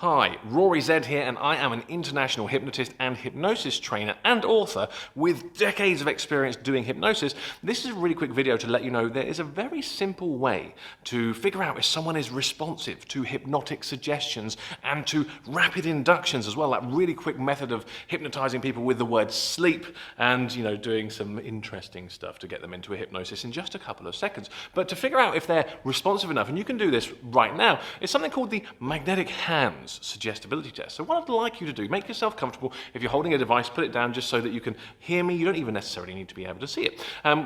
Hi, Rory Z here, and I am an international hypnotist and hypnosis trainer and author with decades of experience doing hypnosis. This is a really quick video to let you know there is a very simple way to figure out if someone is responsive to hypnotic suggestions and to rapid inductions as well. That really quick method of hypnotizing people with the word sleep and, doing some interesting stuff to get them into a hypnosis in just a couple of seconds. But to figure out if they're responsive enough, and you can do this right now, is something called the magnetic hands suggestibility test. So what I'd like you to do, make yourself comfortable. If you're holding a device, put it down just so that you can hear me. You don't even necessarily need to be able to see it.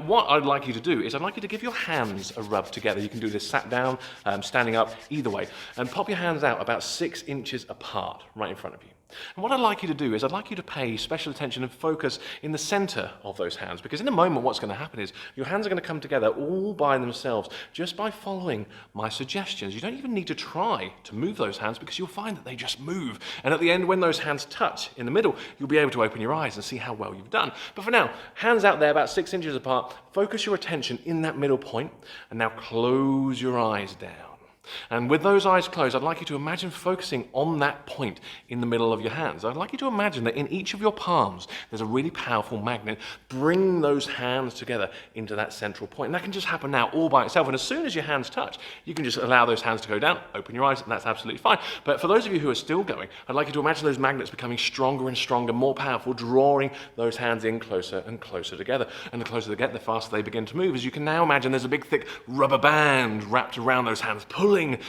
What I'd like you to do is I'd like you to give your hands a rub together. You can do this sat down, standing up, either way, and pop your hands out about 6 inches apart, right in front of you. And what I'd like you to do is I'd like you to pay special attention and focus in the center of those hands, because in a moment what's going to happen is your hands are going to come together all by themselves just by following my suggestions. You don't even need to try to move those hands because you'll find that they just move. And at the end, when those hands touch in the middle, you'll be able to open your eyes and see how well you've done. But for now, hands out there about 6 inches apart, focus your attention in that middle point, and now close your eyes down. And with those eyes closed, I'd like you to imagine focusing on that point in the middle of your hands. I'd like you to imagine that in each of your palms, there's a really powerful magnet. Bring those hands together into that central point. And that can just happen now all by itself. And as soon as your hands touch, you can just allow those hands to go down, open your eyes, and that's absolutely fine. But for those of you who are still going, I'd like you to imagine those magnets becoming stronger and stronger, more powerful, drawing those hands in closer and closer together. And the closer they get, the faster they begin to move. As you can now imagine, there's a big, thick rubber band wrapped around those hands,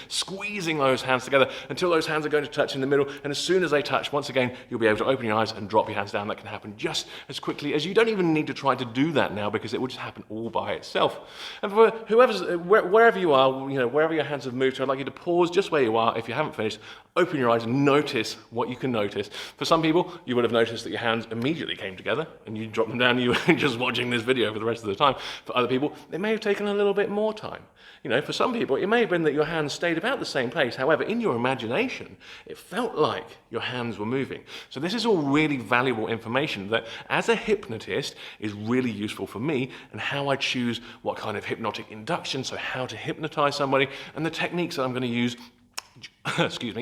squeezing those hands together until those hands are going to touch in the middle. And as soon as they touch, once again, you'll be able to open your eyes and drop your hands down. That can happen just as quickly as you don't even need to try to do that now, because it will just happen all by itself. And for wherever you are, wherever your hands have moved to, I'd like you to pause just where you are. If you haven't finished, open your eyes and notice what you can notice. For some people, you would have noticed that your hands immediately came together and you dropped them down and you were just watching this video for the rest of the time. For other people, it may have taken a little bit more time. For some people, it may have been that your hands stayed about the same place. However, in your imagination, it felt like your hands were moving. So this is all really valuable information that, as a hypnotist, is really useful for me and how I choose what kind of hypnotic induction, so how to hypnotize somebody, and the techniques that I'm going to use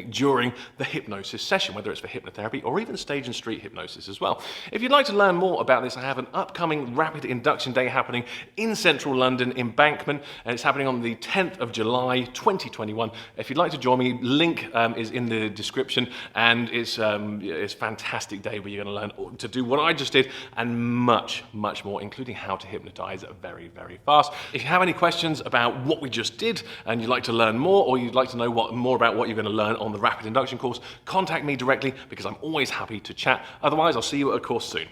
during the hypnosis session, whether it's for hypnotherapy or even stage and street hypnosis as well. If you'd like to learn more about this, I have an upcoming rapid induction day happening in central London, Embankment, and it's happening on the 10th of July 2021. If you'd like to join me, link is in the description, and it's a fantastic day where you're going to learn to do what I just did and much, much more, including how to hypnotize very, very fast. If you have any questions about what we just did and you'd like to learn more, or you'd like to know more about what you're going to learn on the rapid induction course, contact me directly because I'm always happy to chat. Otherwise, I'll see you at a course soon.